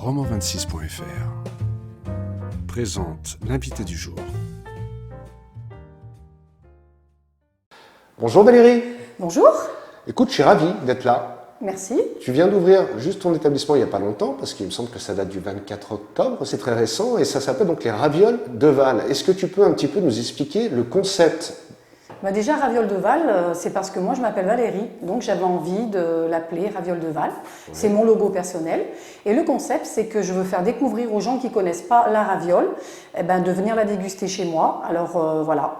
Roman26.fr présente l'invité du jour. Bonjour Valérie. Bonjour. Écoute, je suis ravi d'être là. Merci. Tu viens d'ouvrir juste ton établissement il n'y a pas longtemps, parce qu'il me semble que ça date du 24 octobre, c'est très récent, et ça s'appelle donc les Ravioles de Val. Est-ce que tu peux un petit peu nous expliquer le concept ? Déjà, Ravioles de Val, c'est parce que moi je m'appelle Valérie, donc j'avais envie de l'appeler Ravioles de Val. Ouais. C'est mon logo personnel. Et le concept, c'est que je veux faire découvrir aux gens qui ne connaissent pas la raviole, de venir la déguster chez moi. Alors voilà.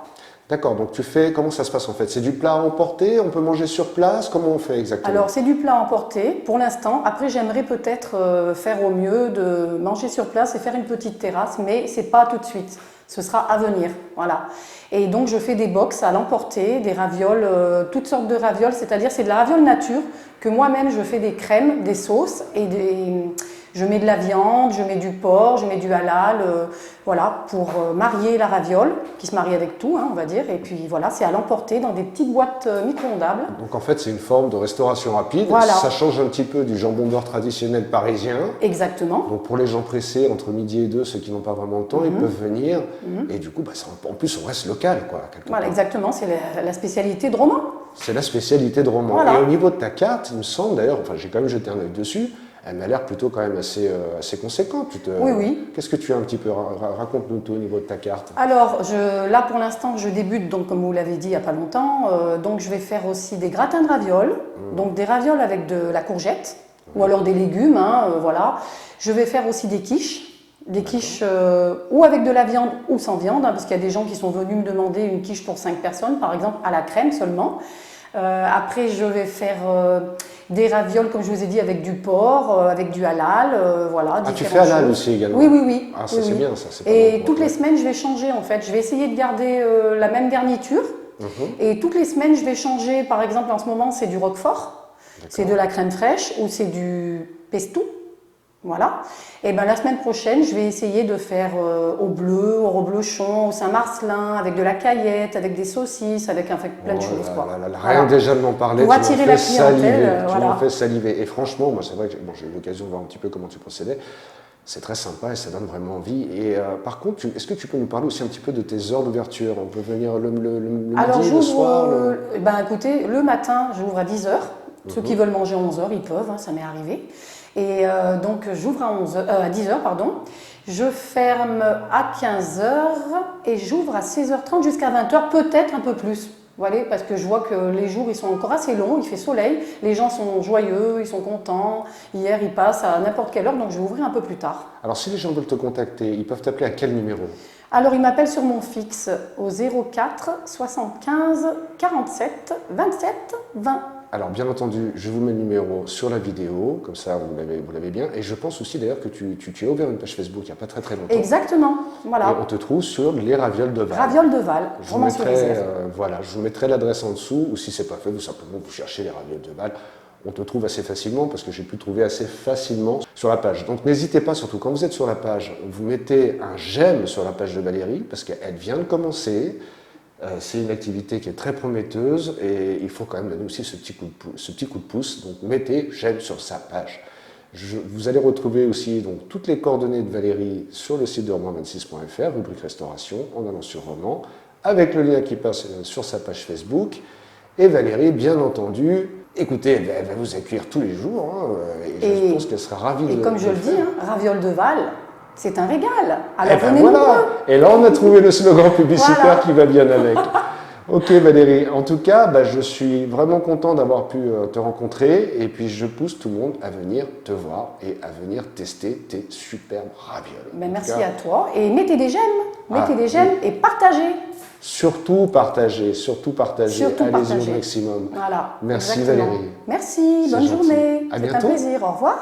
D'accord, donc tu fais, comment ça se passe en fait? C'est du plat à emporter, on peut manger sur place, comment on fait exactement? Alors c'est du plat à emporter pour l'instant, après j'aimerais peut-être faire au mieux de manger sur place et faire une petite terrasse, mais c'est pas tout de suite, ce sera à venir, voilà. Et donc je fais des box à l'emporter, des ravioles, toutes sortes de ravioles, c'est-à-dire c'est de la raviole nature, que moi-même je fais des crèmes, des sauces et je mets de la viande, je mets du porc, je mets du halal, voilà, pour marier la raviole, qui se marie avec tout, on va dire. Et puis voilà, c'est à l'emporter dans des petites boîtes micro-ondables. Donc en fait, c'est une forme de restauration rapide. Voilà. Ça change un petit peu du jambon beurre traditionnel parisien. Exactement. Donc pour les gens pressés, entre midi et 2, ceux qui n'ont pas vraiment le temps, ils peuvent venir. Et du coup, en plus, on reste local, quoi. Voilà, exactement, c'est la spécialité de Roman. C'est la spécialité de Roman. Voilà. Et au niveau de ta carte, il me semble d'ailleurs, enfin j'ai quand même jeté un œil dessus, elle m'a l'air plutôt quand même assez conséquente. Oui. Qu'est-ce que tu as un petit peu, raconte-nous tout au niveau de ta carte. Alors là pour l'instant je débute, donc comme vous l'avez dit il n'y a pas longtemps, donc je vais faire aussi des gratins de ravioles, donc des ravioles avec de la courgette, ou alors des légumes, voilà. Je vais faire aussi des quiches. Des quiches ou avec de la viande ou sans viande, parce qu'il y a des gens qui sont venus me demander une quiche pour 5 personnes, par exemple, à la crème seulement. Après, je vais faire des ravioles, comme je vous ai dit, avec du porc, avec du halal, voilà. Ah, tu fais halal choses. aussi également? Oui. Ah, ça oui, c'est oui. bien, ça. C'est pas Et bon, toutes les semaines, je vais changer, en fait. Je vais essayer de garder la même garniture. Et toutes les semaines, je vais changer, par exemple, en ce moment, c'est du roquefort, c'est de la crème fraîche, ou c'est du pesto. Voilà. Et la semaine prochaine, je vais essayer de faire au bleu, au reblochon, au Saint-Marcelin, avec de la caillette, avec des saucisses, avec plein de choses. Rien déjà de m'en parler, pour attirer la clientèle. Tu m'en fais saliver. Et franchement, moi c'est vrai que j'ai eu l'occasion de voir un petit peu comment tu procédais. C'est très sympa et ça donne vraiment envie. Et par contre, est-ce que tu peux nous parler aussi un petit peu de tes heures d'ouverture? On peut venir le midi, le soir Écoutez, le matin, j'ouvre à 10h. Ceux qui veulent manger à 11h, ils peuvent, ça m'est arrivé. Et donc j'ouvre à 10h, pardon. Je ferme à 15h et j'ouvre à 16h30 jusqu'à 20h, peut-être un peu plus. Voilà, parce que je vois que les jours ils sont encore assez longs, il fait soleil, les gens sont joyeux, ils sont contents. Hier, ils passent à n'importe quelle heure, donc je vais ouvrir un peu plus tard. Alors si les gens veulent te contacter, ils peuvent t'appeler à quel numéro? Alors ils m'appellent sur mon fixe au 04 75 47 27 20. Alors bien entendu, je vous mets le numéro sur la vidéo, comme ça vous l'avez bien. Et je pense aussi d'ailleurs que tu as ouvert une page Facebook il n'y a pas très longtemps. Exactement, voilà. Et on te trouve sur les Ravioles de Val. Ravioles de Val, je vous mettrai l'adresse en dessous, ou si c'est pas fait, vous simplement vous cherchez les Ravioles de Val. On te trouve assez facilement, parce que j'ai pu trouver assez facilement sur la page. Donc n'hésitez pas, surtout quand vous êtes sur la page, vous mettez un j'aime sur la page de Valérie, parce qu'elle vient de commencer. C'est une activité qui est très prometteuse et il faut quand même donner aussi ce petit coup de pouce. Donc mettez j'aime sur sa page. Vous allez retrouver aussi donc, toutes les coordonnées de Valérie sur le site de Roman26.fr, rubrique restauration, en allant sur Roman, avec le lien qui passe sur sa page Facebook. Et Valérie, bien entendu, écoutez, elle va vous accueillir tous les jours. Et je pense qu'elle sera ravie de. Et comme je le dis, Ravioles de Val. C'est un régal. Alors venez nombreux. Et là, on a trouvé le slogan publicitaire qui va bien avec. Ok Valérie, en tout cas, je suis vraiment content d'avoir pu te rencontrer et puis je pousse tout le monde à venir te voir et à venir tester tes superbes ravioles. Merci à toi et mettez des j'aime, et partagez. Surtout partagez, allez-y au maximum. Voilà. Merci exactement. Valérie. Merci, bonne journée. À C'est bientôt. un plaisir, au revoir.